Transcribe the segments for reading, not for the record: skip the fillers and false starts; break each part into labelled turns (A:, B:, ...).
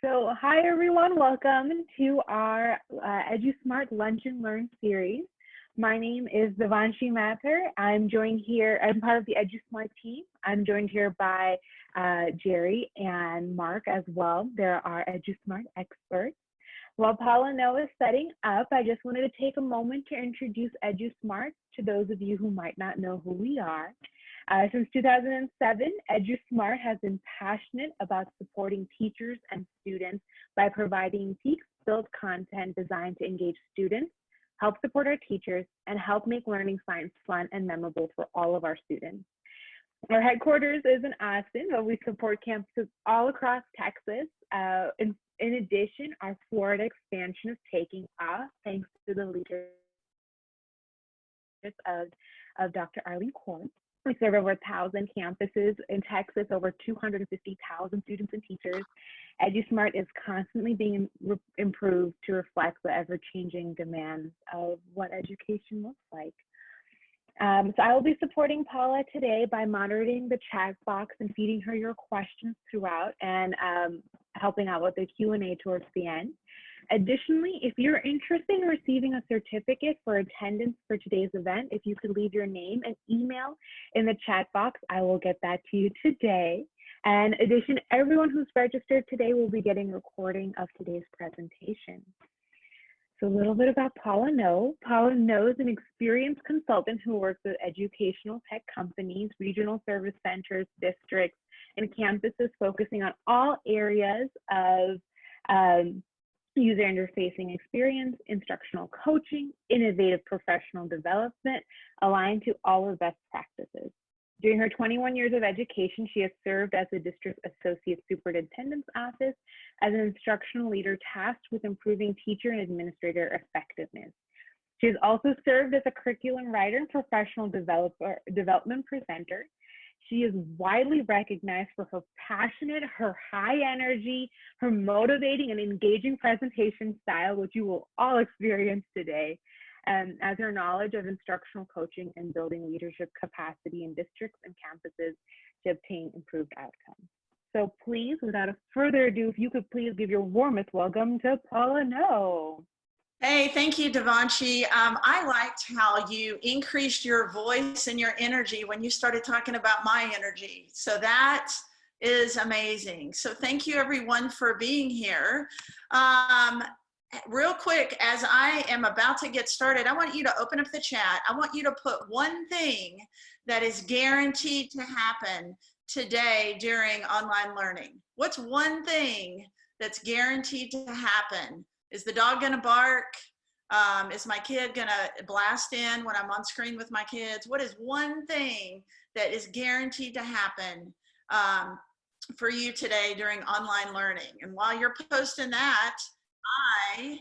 A: So hi everyone, welcome to our EduSmart Lunch and Learn series. My name is Devanshi Mathur. I'm part of the EduSmart team. I'm joined here by Jerry and Mark as well. They're our EduSmart experts. While Paula Noe is setting up, I just wanted to take a moment to introduce EduSmart to those of you who might not know who we are. Since 2007, EduSmart has been passionate about supporting teachers and students by providing peaks-built content designed to engage students, help support our teachers, and help make learning science fun and memorable for all of our students. Our headquarters is in Austin, but we support campuses all across Texas. In addition, our Florida expansion is taking off thanks to the leadership of Dr. Arlene Korn. We serve over 1,000 campuses in Texas, over 250,000 students and teachers. EduSmart is constantly being improved to reflect the ever-changing demands of what education looks like. So I will be supporting Paula today by monitoring the chat box and feeding her your questions throughout and helping out with the Q&A towards the end. Additionally, if you're interested in receiving a certificate for attendance for today's event, if you could leave your name and email in the chat box, I will get that to you today. And in addition, everyone who's registered today will be getting a recording of today's presentation. So a little bit about Paula Noe. Paula Noe is an experienced consultant who works with educational tech companies, regional service centers, districts, and campuses focusing on all areas of user interfacing experience, instructional coaching, innovative professional development, aligned to all of best practices. During her 21 years of education, she has served as the District Associate Superintendent's Office as an instructional leader tasked with improving teacher and administrator effectiveness. She has also served as a curriculum writer and professional development presenter. She is widely recognized for her passionate, her high energy, her motivating and engaging presentation style, which you will all experience today, as her knowledge of instructional coaching and building leadership capacity in districts and campuses to obtain improved outcomes. So please, without further ado, if you could please give your warmest welcome to Paula Noe.
B: Hey, thank you, Devanshi. I liked how you increased your voice and your energy when you started talking about my energy. So that is amazing. So thank you everyone for being here. Real quick, as I am about to get started, I want you to open up the chat. I want you to put one thing that is guaranteed to happen today during online learning. What's one thing that's guaranteed to happen? Is the dog gonna bark? Is my kid gonna blast in when I'm on screen with my kids? What is one thing that is guaranteed to happen for you today during online learning? And while you're posting that, I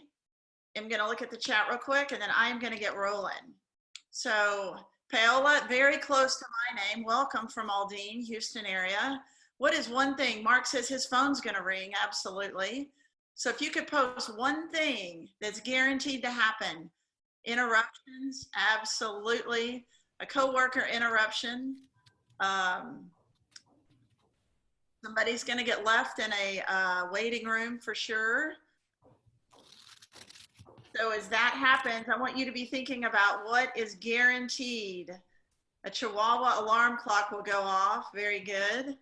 B: am gonna look at the chat real quick and then I am gonna get rolling. So Paola, very close to my name. Welcome from Aldine, Houston area. What is one thing? Mark says his phone's gonna ring, absolutely. So if you could post one thing that's guaranteed to happen. Interruptions, absolutely. A coworker interruption. Somebody's gonna get left in a waiting room for sure. So as that happens, I want you to be thinking about what is guaranteed. A Chihuahua alarm clock will go off, very good.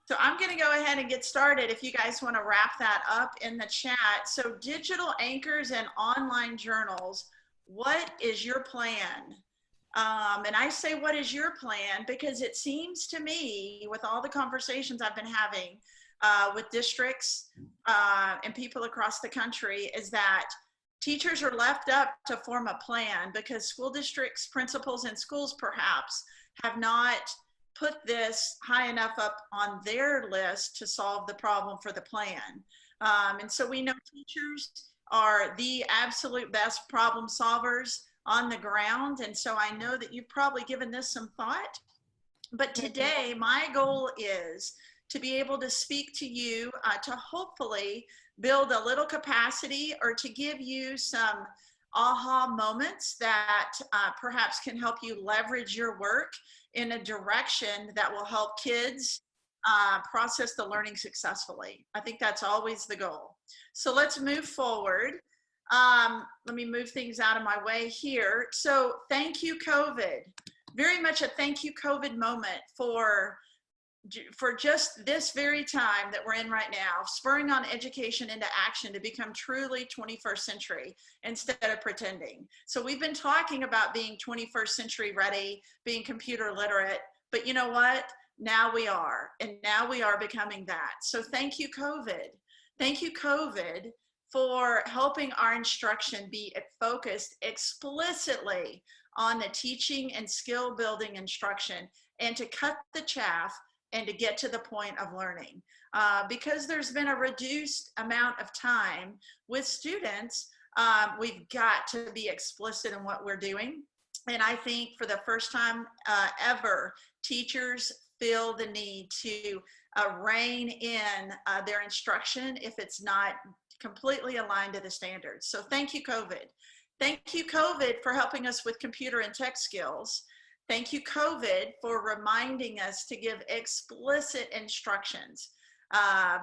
B: So I'm gonna go ahead and get started if you guys wanna wrap that up in the chat. So digital anchors and online journals, what is your plan? And I say, what is your plan? Because it seems to me, with all the conversations I've been having with districts and people across the country, is that teachers are left up to form a plan because school districts, principals, and schools perhaps have not put this high enough up on their list to solve the problem for the plan. And so we know teachers are the absolute best problem solvers on the ground. And so I know that you've probably given this some thought. But today, my goal is to be able to speak to you to hopefully build a little capacity or to give you some aha moments that perhaps can help you leverage your work in a direction that will help kids process the learning successfully. I think that's always the goal. So let's move forward. Let me move things out of my way here. So thank you, COVID. Very much a thank you, COVID moment for just this very time that we're in right now, spurring on education into action to become truly 21st century instead of pretending. So we've been talking about being 21st century ready, being computer literate, but you know what? Now we are, and now we are becoming that. So thank you, COVID. Thank you, COVID, for helping our instruction be focused explicitly on the teaching and skill building instruction, and to cut the chaff and to get to the point of learning. Because there's been a reduced amount of time with students, we've got to be explicit in what we're doing. And I think for the first time ever, teachers feel the need to rein in their instruction if it's not completely aligned to the standards. So thank you, COVID. Thank you, COVID, for helping us with computer and tech skills. Thank you, COVID, for reminding us to give explicit instructions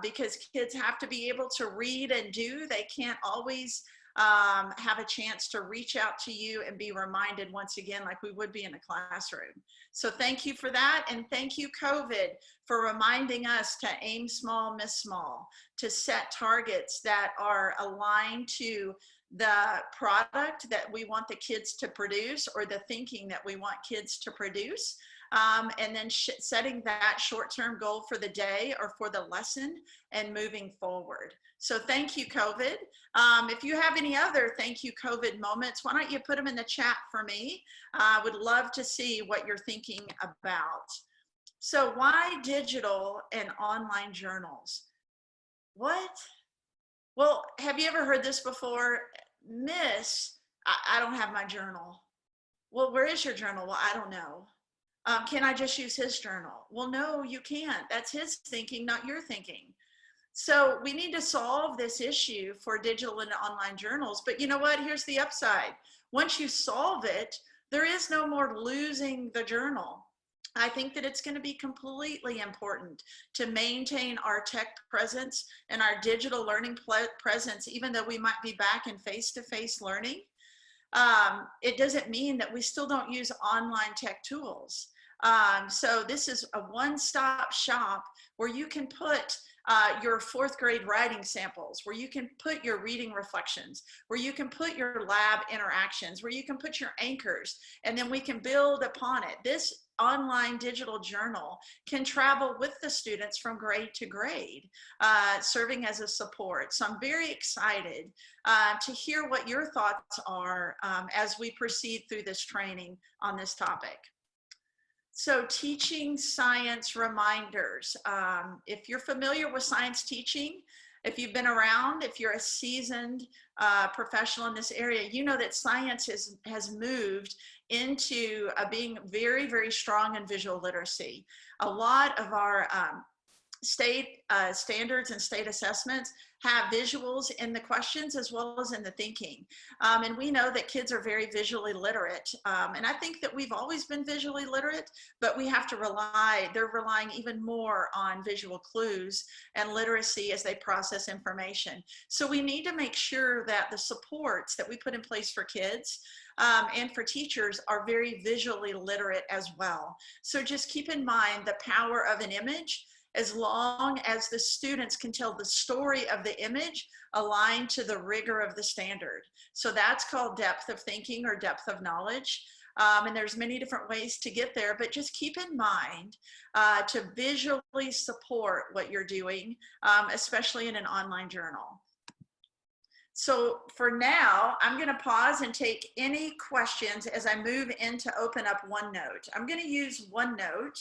B: because kids have to be able to read and do. They can't always have a chance to reach out to you and be reminded once again like we would be in a classroom. So thank you for that, and thank you, COVID, for reminding us to aim small, miss small, to set targets that are aligned to the product that we want the kids to produce or the thinking that we want kids to produce, and then setting that short-term goal for the day or for the lesson and moving forward. So thank you, COVID. If you have any other thank you, COVID moments, why don't you put them in the chat for me? I would love to see what you're thinking about. So why digital and online journals? What? Well, have you ever heard this before? Miss, I don't have my journal. Well, where is your journal? Well, I don't know. Can I just use his journal? Well, no, you can't. That's his thinking, not your thinking. So we need to solve this issue for digital and online journals. But you know what? Here's the upside. Once you solve it, there is no more losing the journal. I think that it's going to be completely important to maintain our tech presence and our digital learning presence, even though we might be back in face-to-face learning. It doesn't mean that we still don't use online tech tools. So this is a one-stop shop where you can put your fourth grade writing samples, where you can put your reading reflections, where you can put your lab interactions, where you can put your anchors, and then we can build upon it. This online digital journal can travel with the students from grade to grade, serving as a support. So I'm very excited to hear what your thoughts are as we proceed through this training on this topic. So teaching science reminders. If you're familiar with science teaching, if you've been around, if you're a seasoned professional in this area, you know that science has moved into being very, very strong in visual literacy. A lot of our state standards and state assessments have visuals in the questions as well as in the thinking. And we know that kids are very visually literate. And I think that we've always been visually literate, but we have to they're relying even more on visual clues and literacy as they process information. So we need to make sure that the supports that we put in place for kids and for teachers are very visually literate as well. So just keep in mind the power of an image, as long as the students can tell the story of the image aligned to the rigor of the standard. So that's called depth of thinking or depth of knowledge. And there's many different ways to get there, but just keep in mind to visually support what you're doing, especially in an online journal. So for now, I'm going to pause and take any questions as I move in to open up OneNote. I'm going to use OneNote.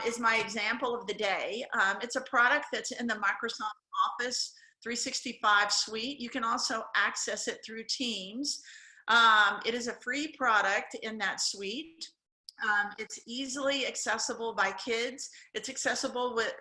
B: Is my example of the day. It's a product that's in the Microsoft Office 365 suite. You can also access it through Teams. It is a free product in that suite. It's easily accessible by kids. It's accessible with,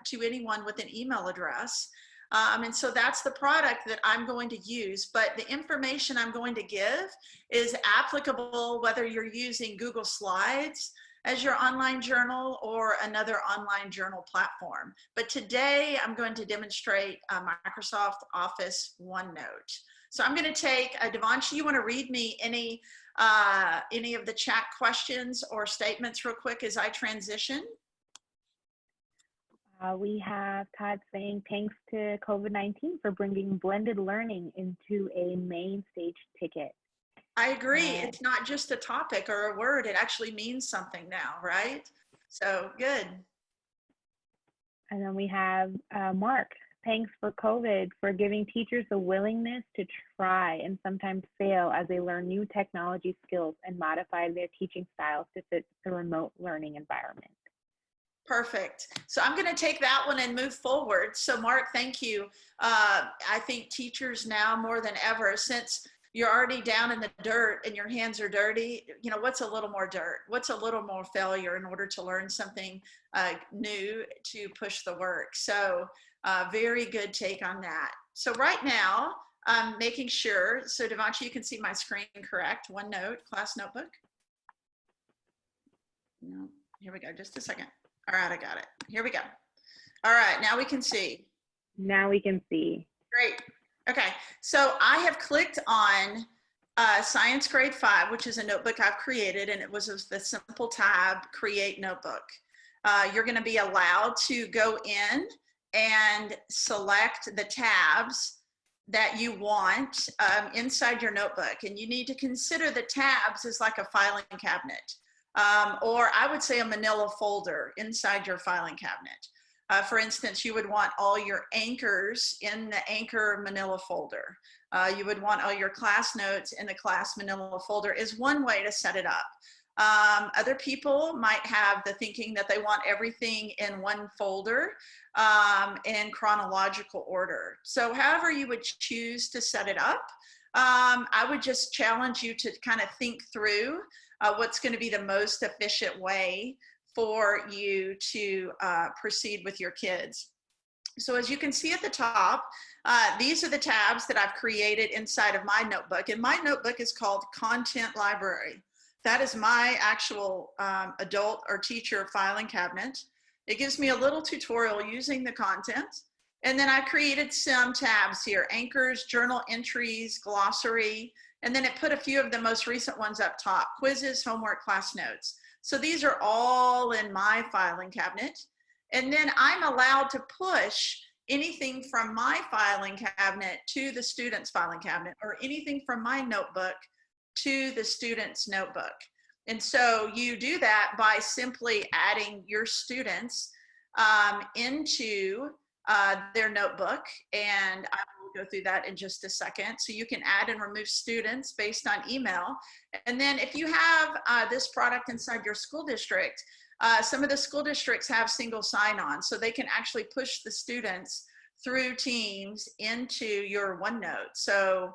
B: to anyone with an email address. And so that's the product that I'm going to use, but the information I'm going to give is applicable whether you're using Google Slides, as your online journal or another online journal platform. But today I'm going to demonstrate Microsoft Office OneNote. So I'm going to take, Devanshi, you want to read me any of the chat questions or statements real quick as I transition?
A: We have Todd saying, thanks to COVID-19 for bringing blended learning into a main stage ticket.
B: I agree. It's not just a topic or a word. It actually means something now, right? So good.
A: And then we have Mark, thanks for COVID for giving teachers the willingness to try and sometimes fail as they learn new technology skills and modify their teaching styles to fit the remote learning environment.
B: Perfect. So I'm going to take that one and move forward. So Mark, thank you. I think teachers now more than ever, since you're already down in the dirt and your hands are dirty, you know, what's a little more dirt? What's a little more failure in order to learn something new to push the work? So very good take on that. So right now, I'm making sure, so Devanshi, you can see my screen correct. OneNote, class notebook. No, here we go, just a second. All right, I got it. Here we go. All right, now we can see.
A: Now we can see.
B: Great. Okay, so I have clicked on Science Grade 5, which is a notebook I've created, and it was the simple tab, Create Notebook. You're going to be allowed to go in and select the tabs that you want inside your notebook, and you need to consider the tabs as like a filing cabinet. Or I would say a manila folder inside your filing cabinet. For instance, you would want all your anchors in the anchor manila folder. You would want all your class notes in the class manila folder is one way to set it up. Other people might have the thinking that they want everything in one folder in chronological order. So however you would choose to set it up, I would just challenge you to kind of think through what's going to be the most efficient way for you to proceed with your kids. So as you can see at the top, these are the tabs that I've created inside of my notebook, and my notebook is called Content Library. That is my actual adult or teacher filing cabinet. It gives me a little tutorial using the content, and then I created some tabs here: anchors, journal entries, glossary, and then it put a few of the most recent ones up top: quizzes, homework, class notes. So these are all in my filing cabinet. And then I'm allowed to push anything from my filing cabinet to the student's filing cabinet, or anything from my notebook to the student's notebook. And so you do that by simply adding your students into their notebook, and I will go through that in just a second. So you can add and remove students based on email. And then if you have this product inside your school district, some of the school districts have single sign-on, so they can actually push the students through Teams into your OneNote. So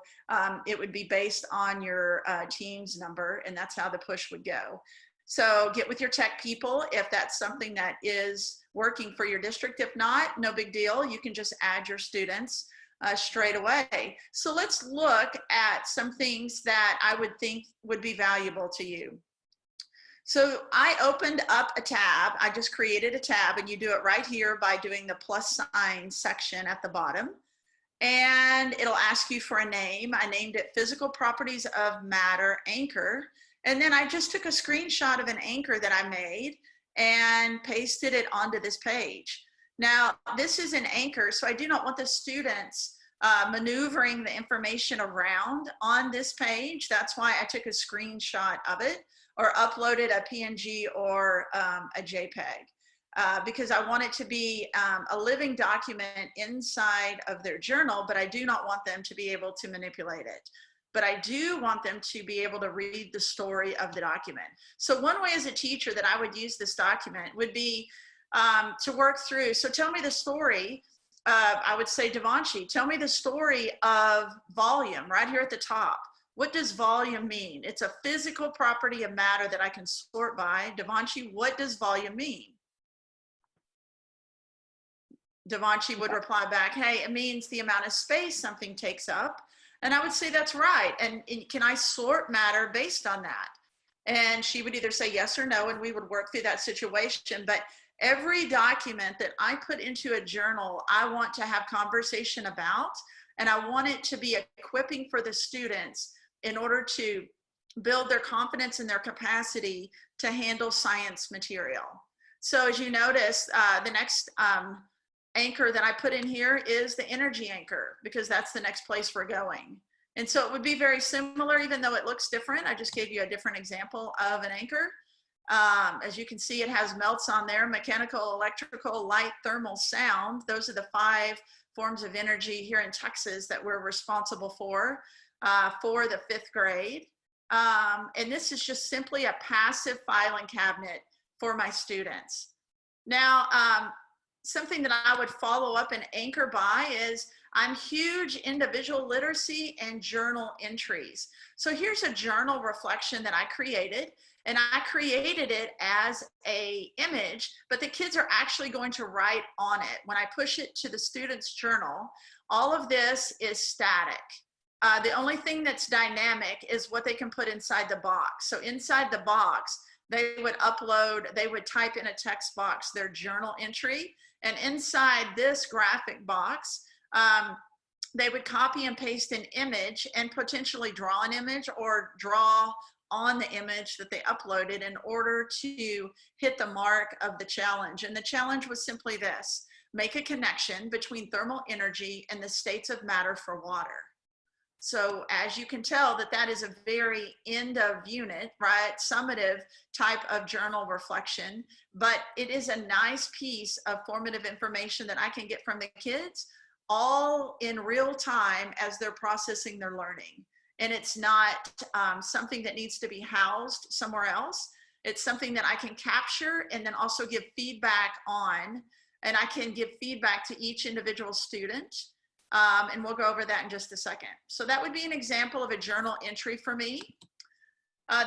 B: it would be based on your Teams number, and that's how the push would go. So get with your tech people if that's something that is working for your district. If not, no big deal. You can just add your students straight away. So let's look at some things that I would think would be valuable to you. So I opened up a tab. I just created a tab, and you do it right here by doing the plus sign section at the bottom. And it'll ask you for a name. I named it Physical Properties of Matter Anchor. And then I just took a screenshot of an anchor that I made and pasted it onto this page. Now, this is an anchor, so I do not want the students maneuvering the information around on this page. That's why I took a screenshot of it, or uploaded a PNG or a JPEG, because I want it to be a living document inside of their journal, but I do not want them to be able to manipulate it. But I do want them to be able to read the story of the document. So one way as a teacher that I would use this document would be to work through. So tell me the story. I would say, Devanshi, tell me the story of volume right here at the top. What does volume mean? It's a physical property of matter that I can sort by. Devanshi, what does volume mean? Devanshi would reply back, hey, it means the amount of space something takes up. And I would say that's right. And can I sort matter based on that? And she would either say yes or no, and we would work through that situation. But every document that I put into a journal, I want to have conversation about, and I want it to be equipping for the students in order to build their confidence and their capacity to handle science material. So as you notice, the next anchor that I put in here is the energy anchor, because that's the next place we're going. And so it would be very similar, even though it looks different. I just gave you a different example of an anchor. As you can see, it has melts on there: mechanical, electrical, light, thermal, sound. Those are the 5 forms of energy here in Texas that we're responsible for the 5th grade. And this is just simply a passive filing cabinet for my students. Now, something that I would follow up and anchor by is I'm huge into visual literacy and journal entries. So here's a journal reflection that I created, and I created it as a image, but the kids are actually going to write on it. When I push it to the student's journal, all of this is static. The only thing that's dynamic is what they can put inside the box. So inside the box, they would type in a text box their journal entry, and inside this graphic box, they would copy and paste an image and potentially draw an image or draw on the image that they uploaded in order to hit the mark of the challenge. And the challenge was simply this: make a connection between thermal energy and the states of matter for water. So as you can tell, that is a very end of unit, right, summative type of journal reflection, but it is a nice piece of formative information that I can get from the kids all in real time as they're processing their learning. And it's not something that needs to be housed somewhere else. It's something that I can capture and then also give feedback on, and I can give feedback to each individual student. And we'll go over that in just a second. So that would be an example of a journal entry for me.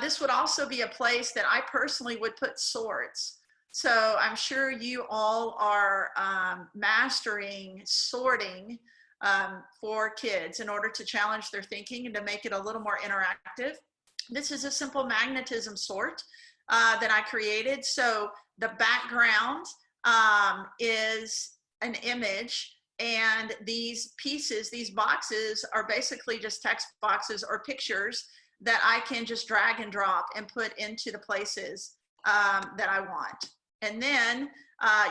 B: This would also be a place that I personally would put sorts. So I'm sure you all are mastering sorting for kids in order to challenge their thinking and to make it a little more interactive. This is a simple magnetism sort that I created. So the background is an image, and these pieces, these boxes, are basically just text boxes or pictures that I can just drag and drop and put into the places that I want. And then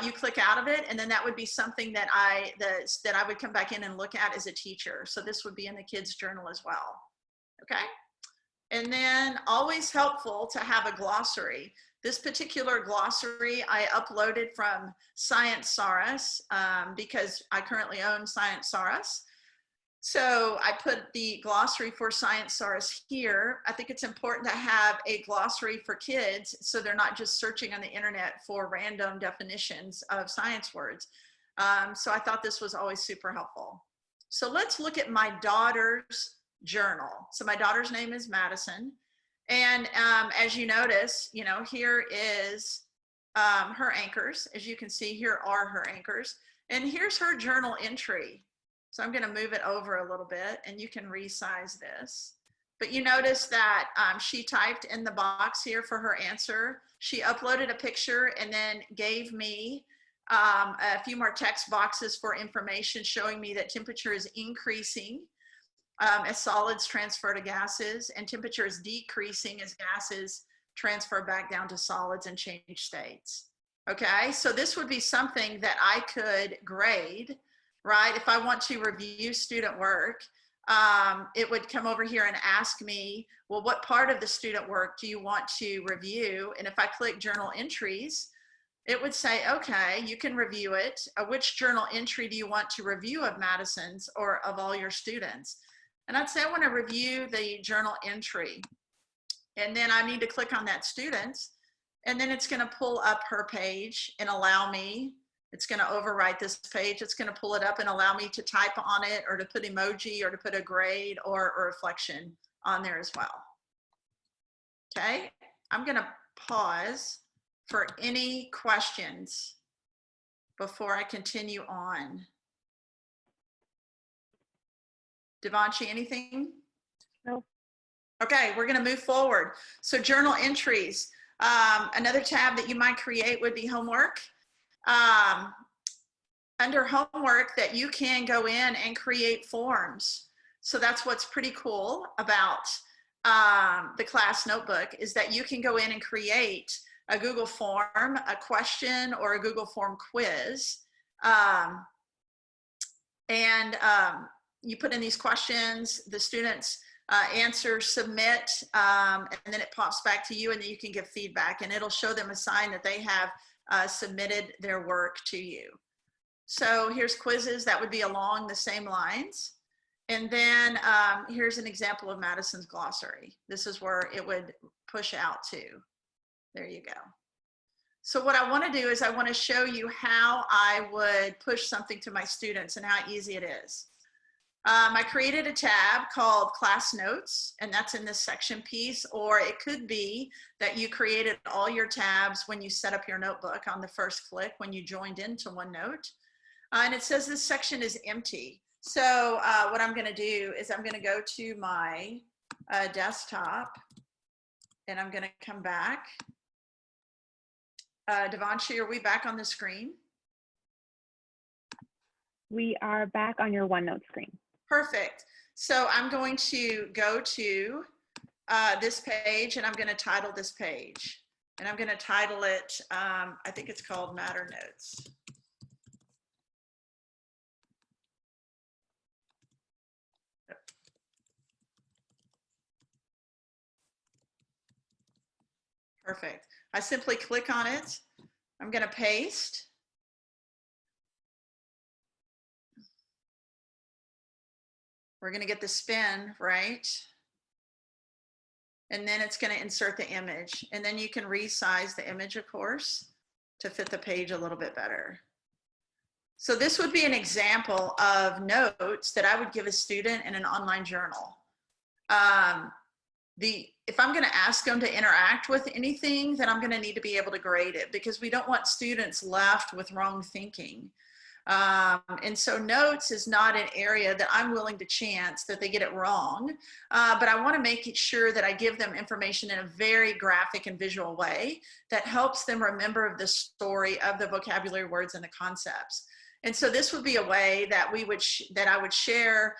B: you click out of it, and then that would be something that I would come back in and look at as a teacher. So this would be in the kids' journal as well. Okay. And then always helpful to have a glossary. This particular glossary I uploaded from Sciencesaurus because I currently own Sciencesaurus. So I put the glossary for Sciencesaurus here. I think it's important to have a glossary for kids so they're not just searching on the internet for random definitions of science words. So I thought this was always super helpful. So let's look at my daughter's journal. So my daughter's name is Madison. And as you notice, here is her anchors. As you can see, here are her anchors. And here's her journal entry. So I'm going to move it over a little bit, and you can resize this. But you notice that she typed in the box here for her answer. She uploaded a picture and then gave me a few more text boxes for information showing me that temperature is increasing as solids transfer to gases, and temperature is decreasing as gases transfer back down to solids and change states. Okay, so this would be something that I could grade, right? If I want to review student work, it would come over here and ask me, well, what part of the student work do you want to review? And if I click journal entries, it would say, okay, you can review it. Which journal entry do you want to review of Madison's or of all your students? And I'd say I want to review the journal entry. And then I need to click on that student. And then it's going to pull up her page and allow me, it's going to overwrite this page. It's going to pull it up and allow me to type on it or to put emoji or to put a grade or a reflection on there as well. Okay, I'm going to pause for any questions before I continue on. Devanshi, anything?
A: No.
B: Okay, we're going to move forward. So journal entries. Another tab that you might create would be homework. Under homework, that you can go in and create forms. So that's what's pretty cool about the class notebook, is that you can go in and create a Google form, a question, or a Google form quiz. You put in these questions, the students answer, submit, and then it pops back to you, and then you can give feedback, and it'll show them a sign that they have submitted their work to you. So here's quizzes that would be along the same lines. And then here's an example of Madison's glossary. This is where it would push out to. There you go. So what I want to do is I want to show you how I would push something to my students and how easy it is. I created a tab called Class Notes, and that's in this section piece, or it could be that you created all your tabs when you set up your notebook on the first click when you joined into OneNote. And it says this section is empty. So what I'm going to do is I'm going to go to my desktop, and I'm going to come back. Devanshi, are we back on the screen?
A: We are back on your OneNote screen.
B: Perfect. So I'm going to go to this page, and I'm going to title this page. And I'm going to title it, I think it's called Matter Notes. Perfect. I simply click on it. I'm going to paste. We're going to get the spin, right? And then it's going to insert the image. And then you can resize the image, of course, to fit the page a little bit better. So this would be an example of notes that I would give a student in an online journal. If I'm going to ask them to interact with anything, then I'm going to need to be able to grade it, because we don't want students left with wrong thinking. And so notes is not an area that I'm willing to chance that they get it wrong, but I want to make it sure that I give them information in a very graphic and visual way that helps them remember the story of the vocabulary, words, and the concepts. And so this would be a way that I would share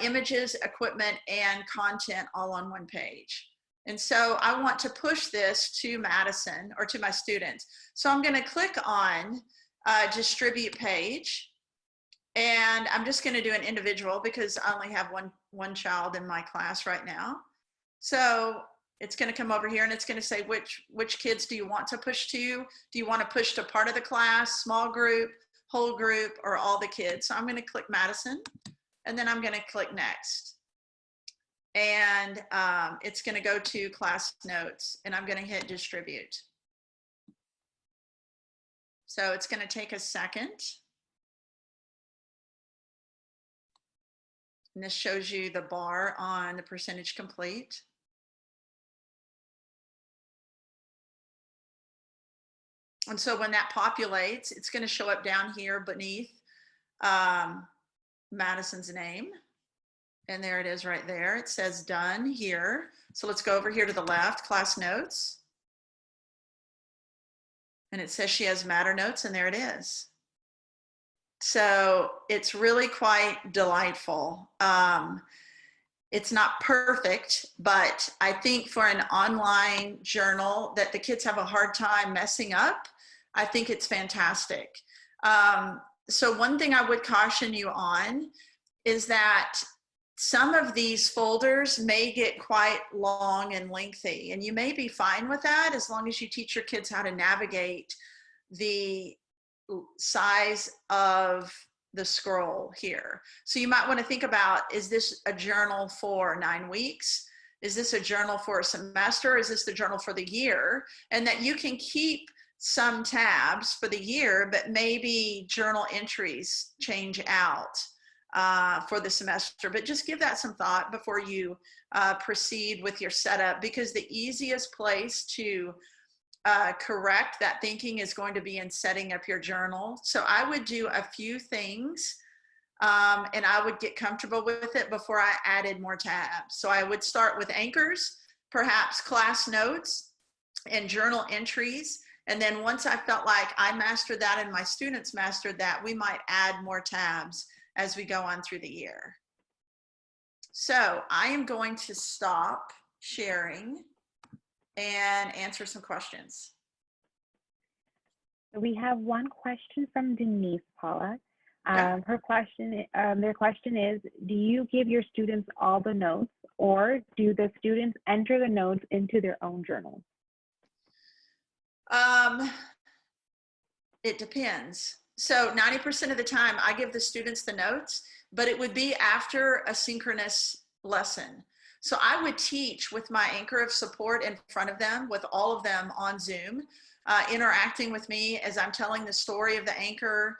B: images, equipment, and content all on one page. And so I want to push this to Madison, or to my students. So I'm going to click on distribute page, and I'm just going to do an individual because I only have one child in my class right now. So it's going to come over here, and it's going to say which kids do you want to push to? Do you want to push to part of the class, small group, whole group, or all the kids? So I'm going to click Madison, and then I'm going to click next, and it's going to go to class notes, and I'm going to hit distribute. So it's going to take a second. And this shows you the bar on the percentage complete. And so when that populates, it's going to show up down here beneath Madison's name. And there it is right there. It says done here. So let's go over here to the left, class notes. And it says she has Matter Notes, and there it is. So it's really quite delightful. It's not perfect, but I think for an online journal that the kids have a hard time messing up, I think it's fantastic. So one thing I would caution you on is that some of these folders may get quite long and lengthy, and you may be fine with that as long as you teach your kids how to navigate the size of the scroll here. So you might want to think about, is this a journal for 9 weeks? Is this a journal for a semester? Is this the journal for the year? And that you can keep some tabs for the year, but maybe journal entries change out for the semester. But just give that some thought before you proceed with your setup, because the easiest place to correct that thinking is going to be in setting up your journal. So I would do a few things and I would get comfortable with it before I added more tabs. So I would start with anchors, perhaps class notes and journal entries. And then once I felt like I mastered that and my students mastered that, we might add more tabs as we go on through the year. So I am going to stop sharing and answer some questions.
A: We have one question from Denise, Paula.
B: Okay.
A: Their question is, do you give your students all the notes, or do the students enter the notes into their own journal?
B: It depends. So 90% of the time I give the students the notes, but it would be after a synchronous lesson. So I would teach with my anchor of support in front of them, with all of them on Zoom, interacting with me as I'm telling the story of the anchor,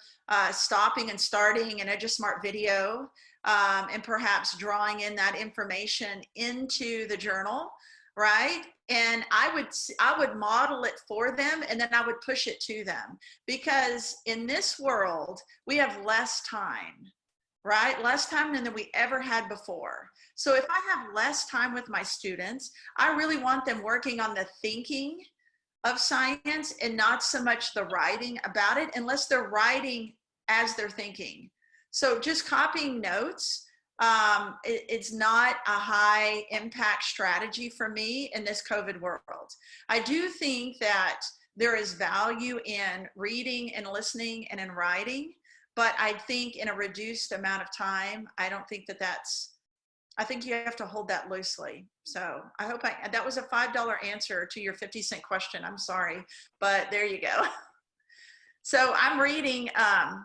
B: stopping and starting an EduSmart video, and perhaps drawing in that information into the journal, right? And I would model it for them, and then I would push it to them, because in this world we have less time, right? Less time than we ever had before. So if I have less time with my students, I really want them working on the thinking of science and not so much the writing about it, unless they're writing as they're thinking. So just copying notes, it's not a high impact strategy for me in this COVID world. I do think that there is value in reading and listening and in writing, but I think in a reduced amount of time, I don't think that I think you have to hold that loosely. So I hope that was a $5 answer to your 50-cent question. I'm sorry, but there you go. So I'm reading a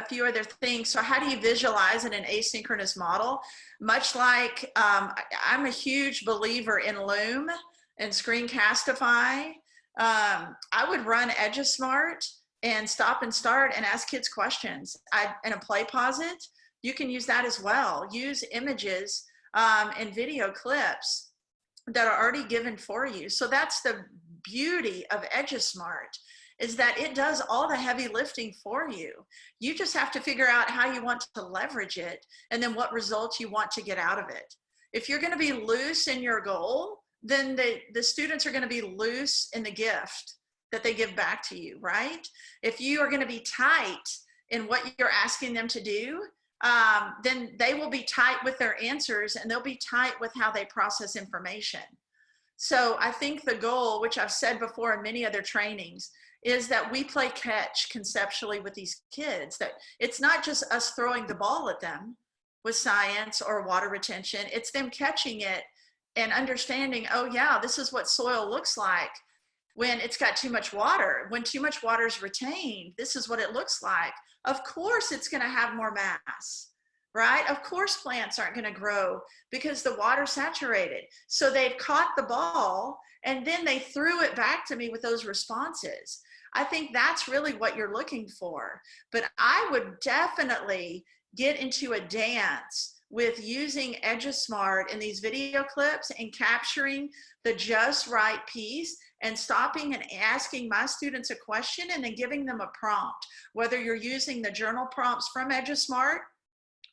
B: few other things. So how do you visualize in an asynchronous model? Much like I'm a huge believer in Loom and Screencastify. I would run EduSmart and stop and start and ask kids questions. In a play posit, you can use that as well. Use images and video clips that are already given for you. So that's the beauty of EduSmart, is that it does all the heavy lifting for you. You just have to figure out how you want to leverage it and then what results you want to get out of it. If you're going to be loose in your goal, then the students are going to be loose in the gift that they give back to you, right? If you are going to be tight in what you're asking them to do, then they will be tight with their answers, and they'll be tight with how they process information. So I think the goal, which I've said before in many other trainings, is that we play catch conceptually with these kids, that it's not just us throwing the ball at them with science or water retention, it's them catching it and understanding, oh yeah, this is what soil looks like when it's got too much water. When too much water is retained, this is what it looks like. Of course it's going to have more mass, right? Of course plants aren't going to grow because the water's saturated. So they've caught the ball and then they threw it back to me with those responses. I think that's really what you're looking for. But I would definitely get into a dance with using EduSmart in these video clips and capturing the just right piece, and stopping and asking my students a question and then giving them a prompt, whether you're using the journal prompts from EduSmart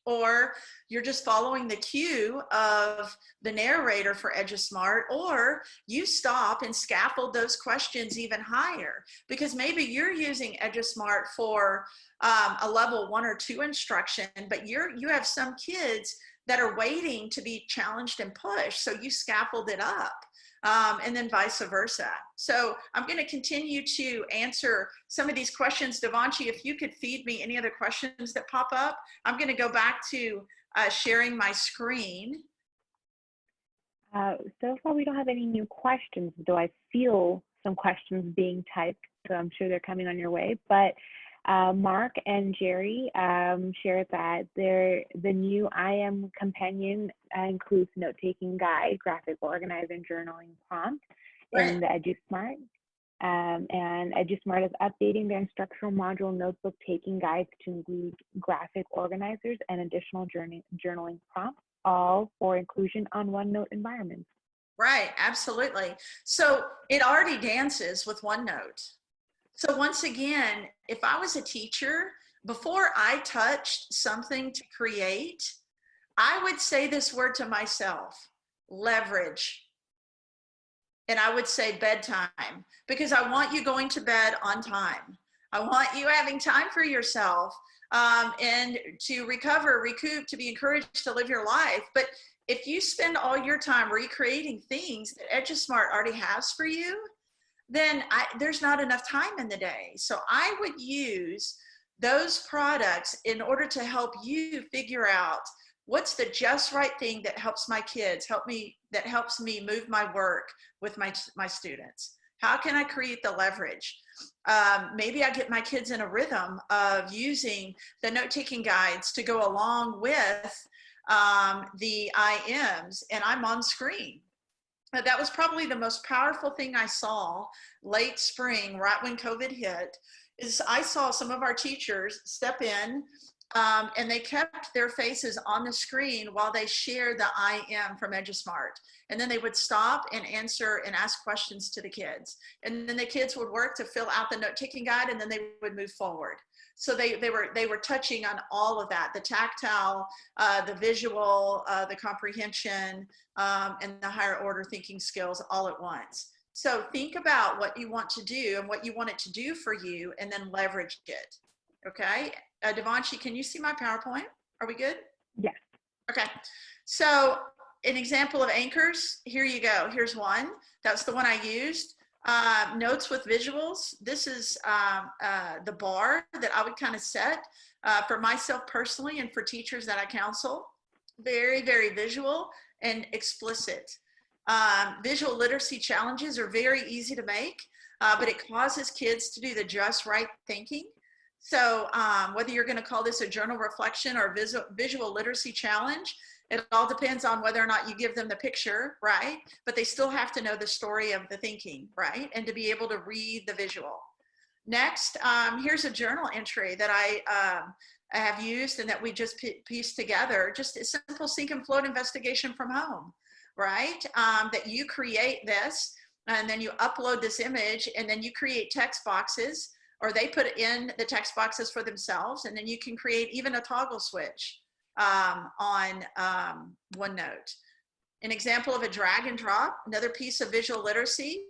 B: or you're just following the cue of the narrator for EduSmart, or you stop and scaffold those questions even higher, because maybe you're using EduSmart for a level 1 or 2 instruction, but you have some kids that are waiting to be challenged and pushed, so you scaffold it up. And then vice versa. So I'm going to continue to answer some of these questions. Devanchi, if you could feed me any other questions that pop up, I'm going to go back to sharing my screen.
A: So far, we don't have any new questions, though I feel some questions being typed, so I'm sure they're coming on your way. But Mark and Jerry shared that the new IM companion includes note-taking guide, graphic organizing, journaling prompt in the EduSmart. And EduSmart is updating their instructional module notebook taking guides to include graphic organizers and additional journaling prompts, all for inclusion on OneNote environments.
B: Right, absolutely. So it already dances with OneNote. So once again, if I was a teacher, before I touched something to create, I would say this word to myself, leverage. And I would say bedtime, because I want you going to bed on time. I want you having time for yourself and to recover, recoup, to be encouraged to live your life. But if you spend all your time recreating things that EduSmart already has for you, then there's not enough time in the day. So I would use those products in order to help you figure out what's the just right thing that helps my kids, that helps me move my work with my students. How can I create the leverage? Maybe I get my kids in a rhythm of using the note-taking guides to go along with the IMs, and I'm on screen. That was probably the most powerful thing I saw late spring, right when COVID hit, is I saw some of our teachers step in and they kept their faces on the screen while they shared the IM from EduSmart. And then they would stop and answer and ask questions to the kids. And then the kids would work to fill out the note-taking guide, and then they would move forward. So they were touching on all of that, the tactile, the visual, the comprehension, and the higher order thinking skills all at once. So think about what you want to do and what you want it to do for you, and then leverage it. Okay, Devanshi, can you see my PowerPoint? Are we good?
A: Yes.
B: Okay, so an example of anchors, here you go. Here's one. That's the one I used. Notes with visuals. This is the bar that I would kind of set for myself personally and for teachers that I counsel. Very, very visual and explicit. Visual literacy challenges are very easy to make, but it causes kids to do the just right thinking. So whether you're going to call this a journal reflection or visual literacy challenge, it all depends on whether or not you give them the picture, right? But they still have to know the story of the thinking, right? And to be able to read the visual. Next, here's a journal entry that I have used and that we just pieced together. Just a simple sink and float investigation from home, right? That you create this and then you upload this image and then you create text boxes, or they put in the text boxes for themselves, and then you can create even a toggle switch on OneNote. An example of a drag and drop, another piece of visual literacy.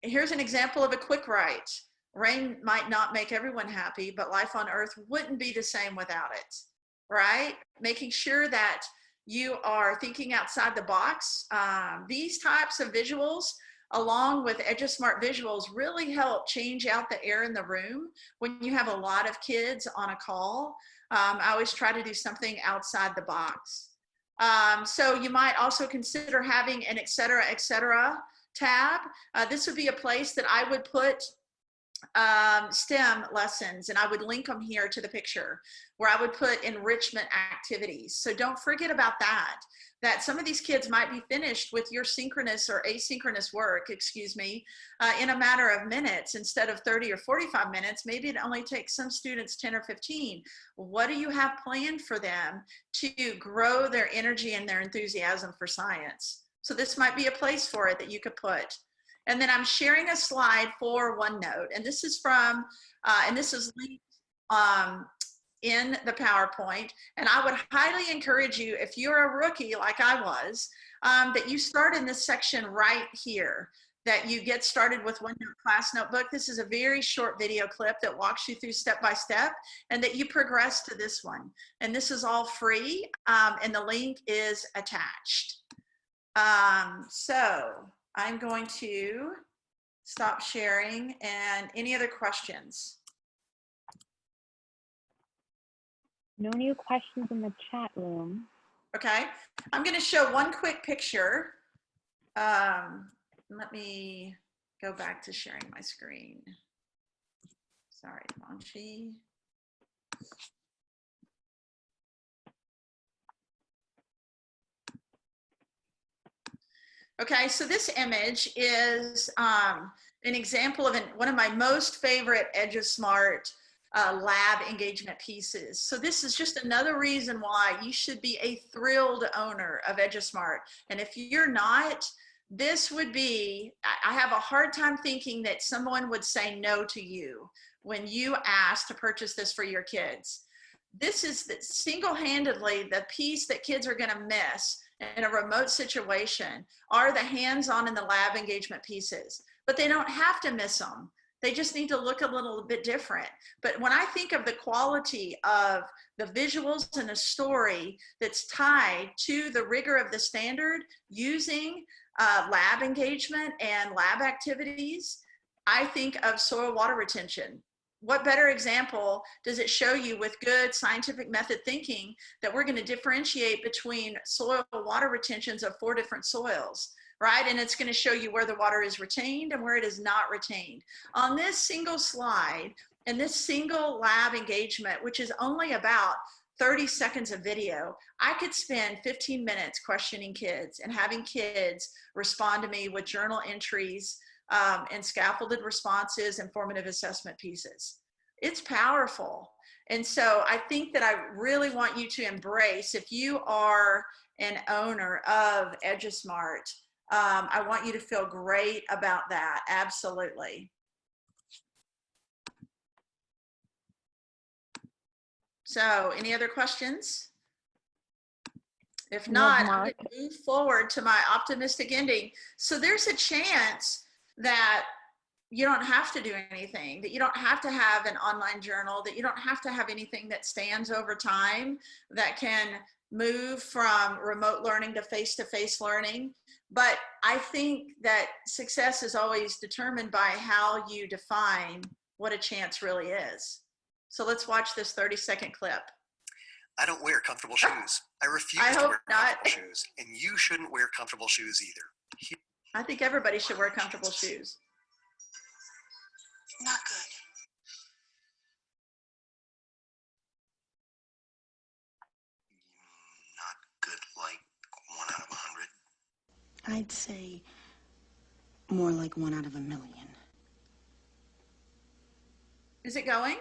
B: Here's an example of a quick write. Rain might not make everyone happy, but life on earth wouldn't be the same without it, right? Making sure that you are thinking outside the box. These types of visuals, along with EduSmart visuals, really help change out the air in the room when you have a lot of kids on a call. I always try to do something outside the box. So you might also consider having an et cetera tab. This would be a place that I would put STEM lessons, and I would link them here to the picture, where I would put enrichment activities. So don't forget about that some of these kids might be finished with your synchronous or asynchronous work, in a matter of minutes instead of 30 or 45 minutes. Maybe it only takes some students 10 or 15. What do you have planned for them to grow their energy and their enthusiasm for science? So this might be a place for it that you could put. And then I'm sharing a slide for OneNote, and this is from, and this is linked in the PowerPoint. And I would highly encourage you, if you're a rookie like I was, that you start in this section right here, that you get started with OneNote Class Notebook. This is a very short video clip that walks you through step by step, and that you progress to this one. And this is all free, and the link is attached. So I'm going to stop sharing. And any other questions?
A: No new questions in the chat room.
B: Okay, I'm going to show one quick picture. Let me go back to sharing my screen. Sorry, Devanshi. Okay, so this image is an example of one of my most favorite EduSmart lab engagement pieces. So this is just another reason why you should be a thrilled owner of EduSmart. And if you're not, this would be, I have a hard time thinking that someone would say no to you when you asked to purchase this for your kids. This is single-handedly the piece that kids are going to miss in a remote situation are the hands-on and the lab engagement pieces, but they don't have to miss them. They just need to look a little bit different. But when I think of the quality of the visuals and the story that's tied to the rigor of the standard using lab engagement and lab activities, I think of soil water retention. What better example does it show you with good scientific method thinking that we're going to differentiate between soil water retentions of 4 different soils, right? And it's going to show you where the water is retained and where it is not retained. On this single slide and this single lab engagement, which is only about 30 seconds of video, I could spend 15 minutes questioning kids and having kids respond to me with journal entries, and scaffolded responses and formative assessment pieces. It's powerful. And so I think that I really want you to embrace, if you are an owner of EduSmart, I want you to feel great about that. Absolutely. So any other questions? If not, I'm going to move forward to my optimistic ending. So there's a chance that you don't have to do anything, that you don't have to have an online journal, that you don't have to have anything that stands over time, that can move from remote learning to face-to-face learning. But I think that success is always determined by how you define what a chance really is. So let's watch this 30-second clip.
C: I don't wear comfortable shoes. I refuse to wear comfortable shoes, and you shouldn't wear comfortable shoes either.
B: I think everybody should wear comfortable shoes.
C: Not good. Not good, like 1 out of 100?
D: I'd say more like 1 out of 1,000,000.
B: Is it going?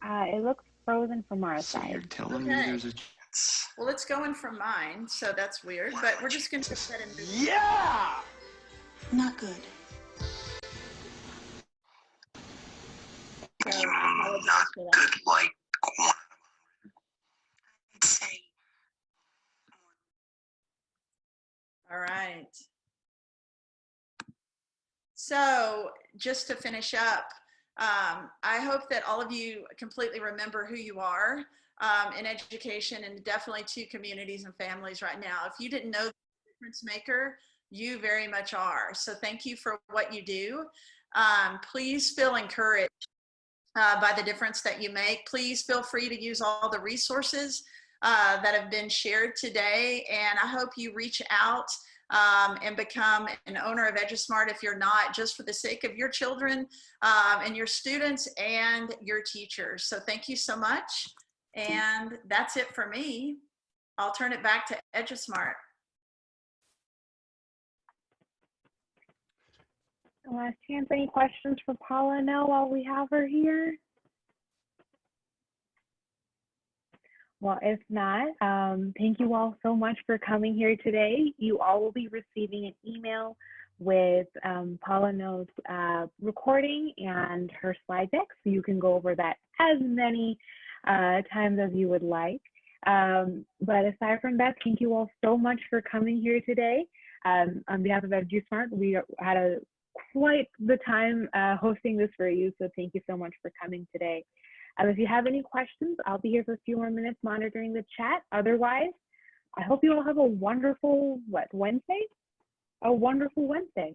A: It looks frozen from our side.
E: You're telling me there's a chance.
B: Well, it's going from mine, so that's weird, but we're just going to put that in.
E: Yeah!
D: Not good.
B: So,
C: not good, like 1 out of 100.
D: I'd say.
B: All right. So just to finish up, I hope that all of you completely remember who you are in education, and definitely to communities and families right now. If you didn't know the difference maker, you very much are. So thank you for what you do. Please feel encouraged by the difference that you make. Please feel free to use all the resources that have been shared today. And I hope you reach out and become an owner of EduSmart if you're not, just for the sake of your children and your students and your teachers. So thank you so much. And that's it for me. I'll turn it back to EduSmart.
A: Last chance, any questions for Paula Noe while we have her here? Well, if not, thank you all so much for coming here today. You all will be receiving an email with Paula Noe's recording and her slide deck, so you can go over that as many times as you would like. But aside from that, thank you all so much for coming here today. On behalf of EduSmart, we had quite the time hosting this for you, so thank you so much for coming today. If you have any questions, I'll be here for a few more minutes monitoring the chat. Otherwise, I hope you all have a wonderful, Wednesday? A wonderful Wednesday.